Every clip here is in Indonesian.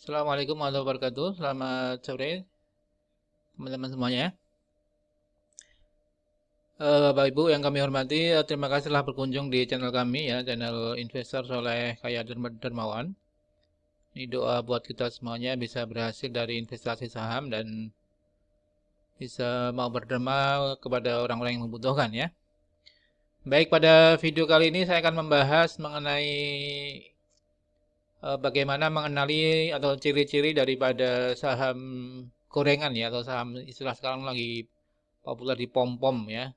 Assalamualaikum warahmatullahi wabarakatuh. Selamat sore teman-teman semuanya. Bapak Ibu yang kami hormati, terima kasih telah berkunjung di channel kami ya, channel Investor Soleh Kaya Dermawan. Ini doa buat kita semuanya bisa berhasil dari investasi saham dan bisa mau berderma kepada orang-orang yang membutuhkan ya. Baik, pada video kali ini saya akan membahas mengenai bagaimana mengenali atau ciri-ciri daripada saham gorengan ya, atau saham istilah sekarang lagi populer di pom-pom ya,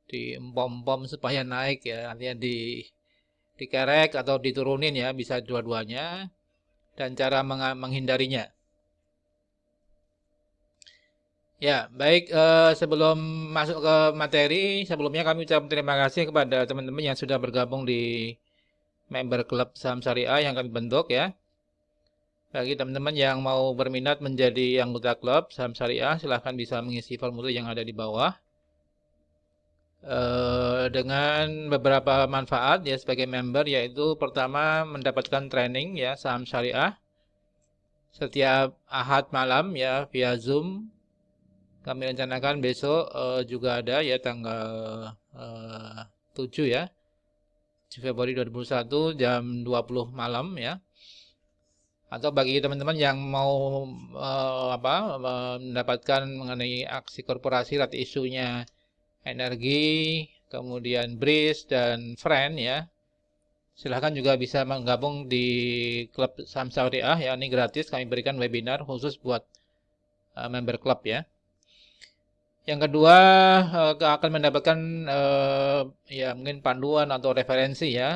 di pom-pom supaya naik ya, artinya dikerek atau diturunin ya, bisa dua-duanya, dan cara menghindarinya. Ya, baik, sebelum masuk ke materi, sebelumnya kami ucapkan terima kasih kepada teman-teman yang sudah bergabung di member klub saham syariah yang kami bentuk ya. Bagi teman-teman yang mau berminat menjadi anggota klub saham syariah, silahkan bisa mengisi formulir yang ada di bawah. Dengan beberapa manfaat ya sebagai member, yaitu pertama mendapatkan training ya saham syariah setiap Ahad malam ya via Zoom. Kami rencanakan besok juga ada ya tanggal 7 ya, 7 Februari 2021 jam 20 malam ya. Atau bagi teman-teman yang mau mendapatkan mengenai aksi korporasi, rate isunya energi, kemudian BRIS dan Friend ya, silahkan juga bisa menggabung di klub saham syariah ya, ini gratis, kami berikan webinar khusus buat member klub ya. Yang kedua, akan mendapatkan ya mungkin panduan atau referensi ya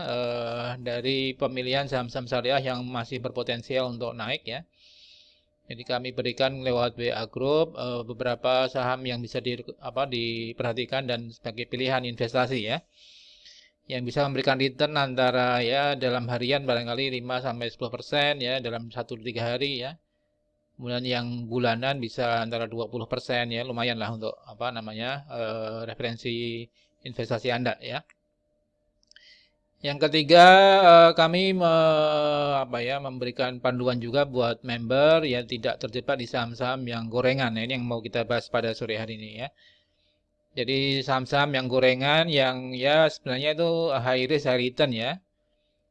dari pemilihan saham-saham syariah yang masih berpotensial untuk naik ya. Jadi kami berikan lewat WA Group beberapa saham yang bisa diperhatikan dan sebagai pilihan investasi ya, yang bisa memberikan return antara ya dalam harian barangkali 5 sampai 10% ya dalam 1-3 hari ya. Kemudian yang bulanan bisa antara 20% ya, lumayan lah untuk referensi investasi Anda ya. Yang ketiga, kami memberikan panduan juga buat member yang tidak terjebak di saham-saham yang gorengan. Nah, ini yang mau kita bahas pada sore hari ini ya. Jadi saham-saham yang gorengan yang ya sebenarnya itu high risk high return ya.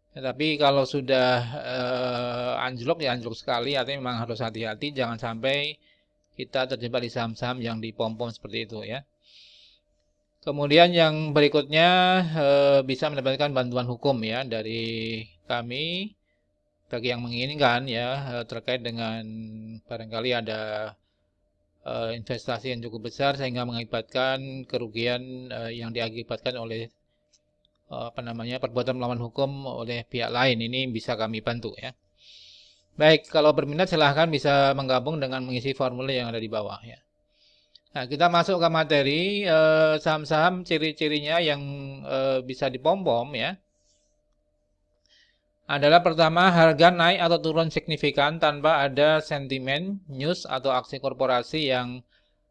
Tetapi kalau sudah anjlok ya anjlok sekali, artinya memang harus hati-hati, jangan sampai kita terjebak di saham-saham yang dipom-pom seperti itu ya. Kemudian yang berikutnya bisa mendapatkan bantuan hukum ya dari kami bagi yang menginginkan ya terkait dengan barangkali ada investasi yang cukup besar sehingga mengakibatkan kerugian yang diakibatkan oleh perbuatan melawan hukum oleh pihak lain. Ini bisa kami bantu ya. Baik, kalau berminat silahkan bisa menggabung dengan mengisi formulir yang ada di bawah ya. Nah, kita masuk ke materi saham-saham ciri-cirinya yang bisa dipom-pom ya. Adalah pertama, harga naik atau turun signifikan tanpa ada sentimen, news atau aksi korporasi yang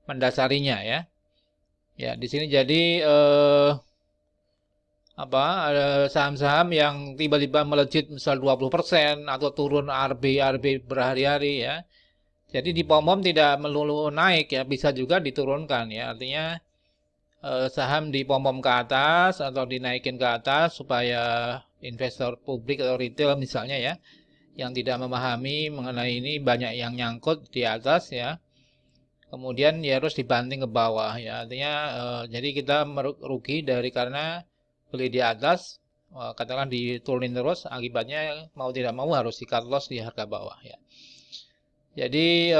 mendasarinya ya. Ya, di sini jadi saham-saham yang tiba-tiba melejit misal 20% atau turun RB berhari-hari ya. Jadi di pom-pom tidak melulu naik ya, bisa juga diturunkan ya. Artinya saham di pom-pom ke atas atau dinaikin ke atas supaya investor publik atau retail misalnya ya, yang tidak memahami mengenai ini banyak yang nyangkut di atas ya. Kemudian ya harus dibanting ke bawah ya. Artinya jadi kita merugi dari karena beli di atas, katakan diturunin terus, akibatnya mau tidak mau harus di cut loss di harga bawah ya. Jadi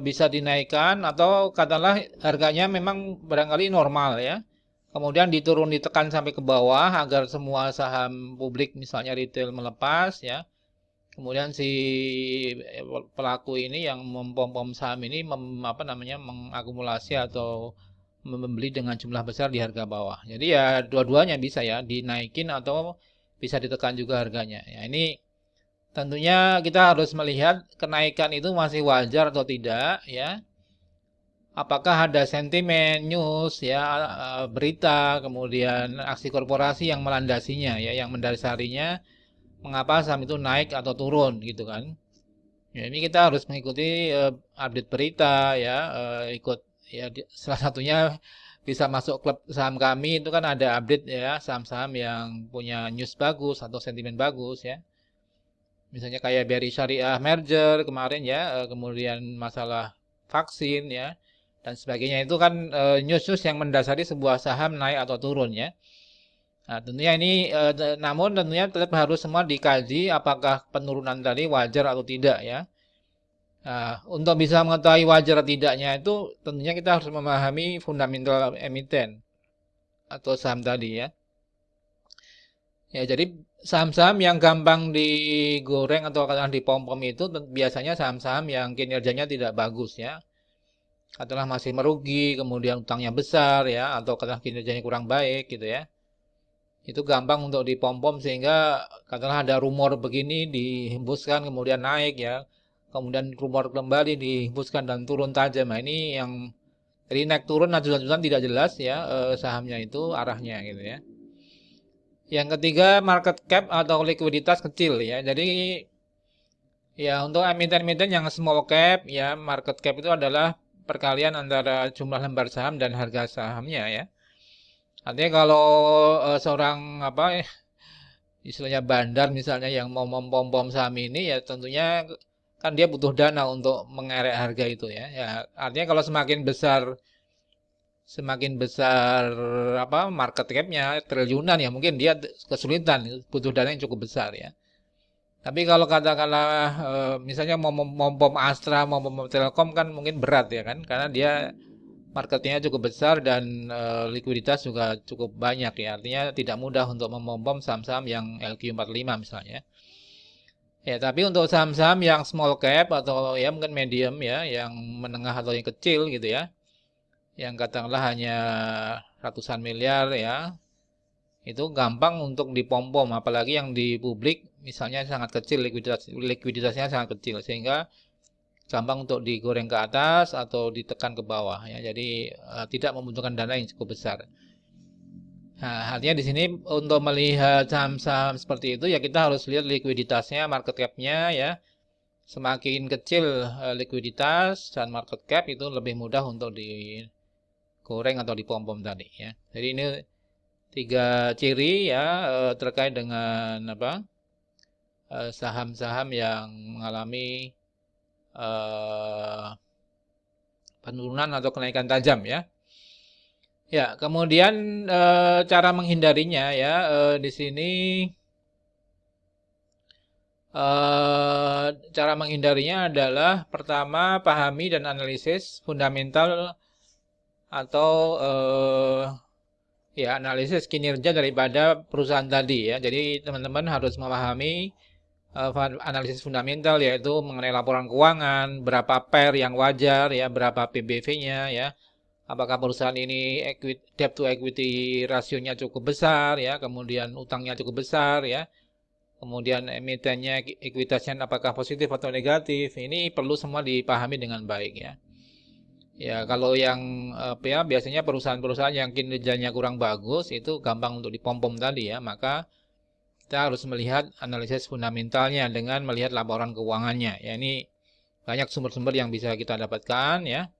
bisa dinaikkan atau katakanlah harganya memang barangkali normal ya. Kemudian ditekan sampai ke bawah agar semua saham publik misalnya retail melepas ya. Kemudian si pelaku ini yang mempom-pom saham ini mengakumulasi atau membeli dengan jumlah besar di harga bawah. Jadi ya dua-duanya bisa ya, dinaikin atau bisa ditekan juga harganya. Ya, ini tentunya kita harus melihat kenaikan itu masih wajar atau tidak ya. Apakah ada sentimen, news ya, berita, kemudian aksi korporasi yang melandasinya ya, yang mendasarinya mengapa saham itu naik atau turun gitu kan. Ya, ini kita harus mengikuti update berita ya, ikut ya salah satunya bisa masuk klub saham kami itu kan ada update ya saham-saham yang punya news bagus atau sentimen bagus ya. Misalnya kayak BRI Syariah merger kemarin ya, kemudian masalah vaksin ya dan sebagainya itu kan news-news yang mendasari sebuah saham naik atau turun ya. Nah, tentunya ini namun tentunya tetap harus semua dikaji apakah penurunan tadi wajar atau tidak ya. Nah, untuk bisa mengetahui wajar atau tidaknya itu tentunya kita harus memahami fundamental emiten atau saham tadi ya. Ya, jadi saham-saham yang gampang digoreng atau kadang dipom-pom itu biasanya saham-saham yang kinerjanya tidak bagus ya. Katakanlah masih merugi, kemudian utangnya besar ya, atau katakanlah kinerjanya kurang baik gitu ya. Itu gampang untuk dipom-pom sehingga katakanlah ada rumor begini dihembuskan kemudian naik ya. Kemudian rumor kembali dihembuskan dan turun tajam. Nah, ini yang jadi naik turun acuan-acuan tidak jelas ya sahamnya itu arahnya gitu ya. Yang ketiga market cap atau likuiditas kecil ya. Jadi ya untuk emiten-emiten yang small cap ya market cap itu adalah perkalian antara jumlah lembar saham dan harga sahamnya ya. Artinya kalau seorang apa istilahnya bandar misalnya yang mau mempom-pom saham ini ya tentunya kan dia butuh dana untuk mengerek harga itu ya. Ya artinya kalau semakin besar apa market cap-nya triliunan ya mungkin dia kesulitan butuh dana yang cukup besar ya. Tapi kalau katakanlah misalnya mau mempom Astra, mau mempom Telkom kan mungkin berat ya kan karena dia marketnya cukup besar dan likuiditas juga cukup banyak ya. Artinya tidak mudah untuk mempom saham-saham yang LQ45 misalnya. Ya, tapi untuk saham-saham yang small cap atau ya mungkin medium ya, yang menengah atau yang kecil gitu ya, yang katakanlah hanya ratusan miliar ya, itu gampang untuk dipom-pom, apalagi yang di publik misalnya sangat kecil likuiditasnya sangat kecil sehingga gampang untuk digoreng ke atas atau ditekan ke bawah ya. Jadi tidak membutuhkan dana yang cukup besar. Nah, artinya di sini untuk melihat saham-saham seperti itu ya kita harus lihat likuiditasnya, market cap-nya ya. Semakin kecil likuiditas dan market cap itu lebih mudah untuk digoreng atau dipom-pom tadi ya. Jadi ini tiga ciri ya terkait dengan apa saham-saham yang mengalami eh, penurunan atau kenaikan tajam ya. Ya, kemudian cara menghindarinya ya di sini cara menghindarinya adalah pertama pahami dan analisis fundamental atau ya analisis kinerja daripada perusahaan tadi ya. Jadi teman-teman harus memahami analisis fundamental yaitu mengenai laporan keuangan, berapa PER yang wajar ya, berapa PBV-nya ya. Apakah perusahaan ini debt to equity rasionya cukup besar ya, kemudian utangnya cukup besar ya. Kemudian emitennya ekuitasnya apakah positif atau negatif. Ini perlu semua dipahami dengan baik ya. Ya, kalau yang apa ya biasanya perusahaan-perusahaan yang kinerjanya kurang bagus itu gampang untuk dipom-pom tadi ya, maka kita harus melihat analisis fundamentalnya dengan melihat laporan keuangannya. Ya, ini banyak sumber-sumber yang bisa kita dapatkan ya.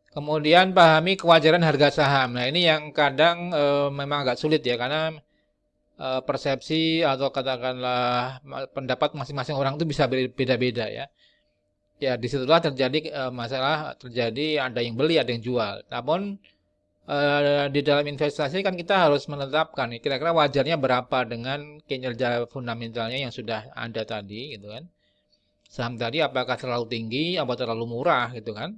Kemudian pahami kewajaran harga saham. Nah, ini yang kadang memang agak sulit ya karena persepsi atau katakanlah pendapat masing-masing orang itu bisa beda-beda ya. Ya, disitulah terjadi masalah terjadi ada yang beli, ada yang jual. Namun di dalam investasi kan kita harus menetapkan kira-kira wajarnya berapa dengan kinerja fundamentalnya yang sudah ada tadi gitu kan. Saham tadi apakah terlalu tinggi atau terlalu murah gitu kan.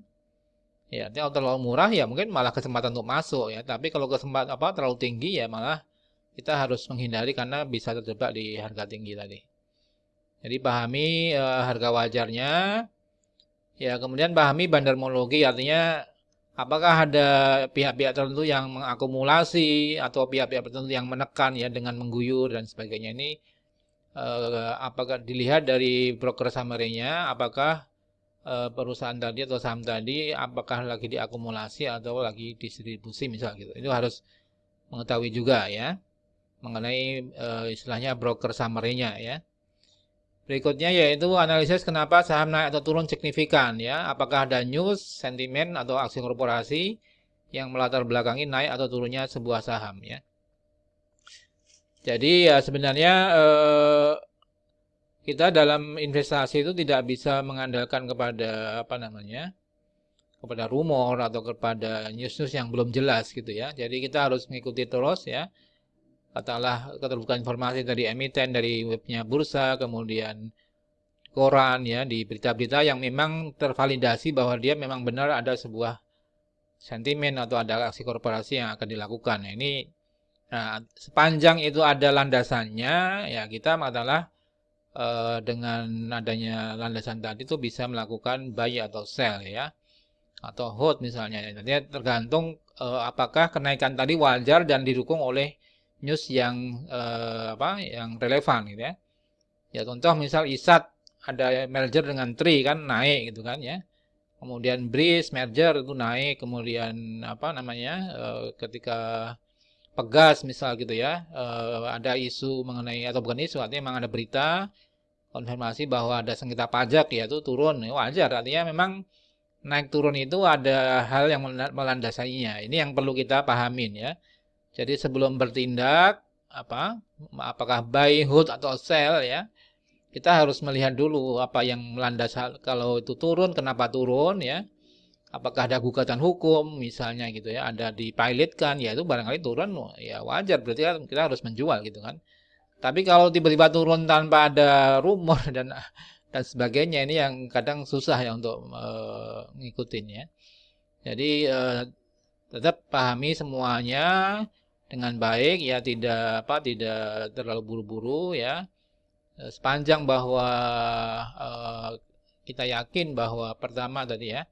Ya, kalau terlalu murah ya mungkin malah kesempatan untuk masuk ya. Tapi kalau kesempatan apa terlalu tinggi ya malah kita harus menghindari karena bisa terjebak di harga tinggi tadi. Jadi pahami harga wajarnya. Ya, kemudian pahami bandarmologi artinya apakah ada pihak-pihak tertentu yang mengakumulasi atau pihak-pihak tertentu yang menekan ya dengan mengguyur dan sebagainya ini apakah dilihat dari broker summary-nya apakah perusahaan tadi atau saham tadi apakah lagi diakumulasi atau lagi distribusi misal gitu. Itu harus mengetahui juga ya mengenai istilahnya broker summary-nya ya. Berikutnya yaitu analisis kenapa saham naik atau turun signifikan ya. Apakah ada news, sentimen atau aksi korporasi yang melatar belakangi naik atau turunnya sebuah saham ya. Jadi ya sebenarnya kita dalam investasi itu tidak bisa mengandalkan kepada apa namanya? Kepada rumor atau kepada news-news yang belum jelas gitu ya. Jadi kita harus mengikuti terus ya. Katakanlah keterbukaan informasi dari emiten, dari webnya bursa, kemudian koran ya, di berita-berita yang memang tervalidasi bahwa dia memang benar ada sebuah sentimen atau ada aksi korporasi yang akan dilakukan. Nah, ini sepanjang itu ada landasannya ya kita adalah dengan adanya landasan tadi itu bisa melakukan buy atau sell ya atau hold misalnya. Jadi tergantung apakah kenaikan tadi wajar dan didukung oleh news yang yang relevan gitu ya. Ya contoh misal ISAT ada merger dengan Tri kan naik gitu kan ya. Kemudian Breeze merger itu naik, kemudian apa namanya ketika Pegas misal gitu ya, ada isu mengenai atau bukan isu, artinya memang ada berita konfirmasi bahwa ada sengketa pajak ya itu turun, ya, wajar artinya memang naik turun itu ada hal yang melandasinya. Ini yang perlu kita pahamin ya. Jadi sebelum bertindak apakah buy, hold atau sell ya, kita harus melihat dulu apa yang melandas kalau itu turun kenapa turun ya. Apakah ada gugatan hukum misalnya gitu ya, ada dipilotkan ya itu barangkali turun ya wajar berarti kan kita harus menjual gitu kan. Tapi kalau tiba-tiba turun tanpa ada rumor dan sebagainya ini yang kadang susah ya untuk ngikutin ya. Jadi tetap pahami semuanya dengan baik ya tidak terlalu buru-buru ya. Sepanjang bahwa kita yakin bahwa pertama tadi ya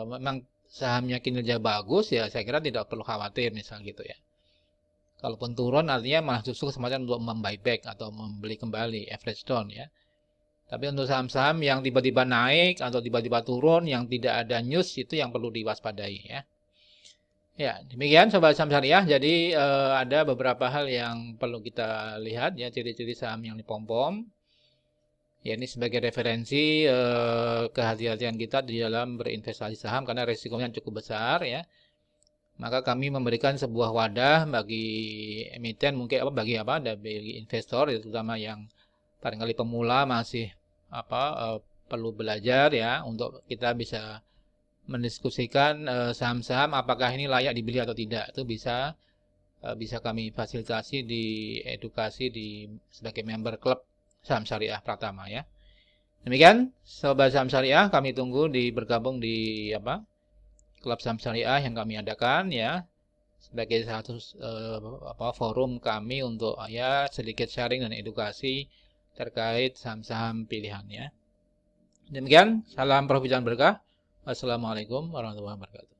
memang sahamnya kinerja bagus ya saya kira tidak perlu khawatir misal gitu ya. Kalaupun turun artinya malah justru kesempatan untuk membuyback atau membeli kembali average down ya. Tapi untuk saham-saham yang tiba-tiba naik atau tiba-tiba turun yang tidak ada news itu yang perlu diwaspadai ya. Ya, demikian Sobat Saham Syariah. Jadi ada beberapa hal yang perlu kita lihat ya, ciri-ciri saham yang dipom-pom. Ya, ini sebagai referensi kehati-hatian kita di dalam berinvestasi saham karena resikonya cukup besar ya. Maka kami memberikan sebuah wadah bagi emiten mungkin bagi investor ya, terutama yang barangkali pemula masih perlu belajar ya untuk kita bisa mendiskusikan saham-saham apakah ini layak dibeli atau tidak. Itu bisa kami fasilitasi di edukasi sebagai member klub Saham Syariah Pratama ya. Demikian Sobat Saham Syariah, kami tunggu bergabung di klub Saham Syariah yang kami adakan ya sebagai satu forum kami untuk ya sedikit sharing dan edukasi terkait saham-saham pilihan ya. Demikian, salam profit dan berkah. Wassalamualaikum warahmatullahi wabarakatuh.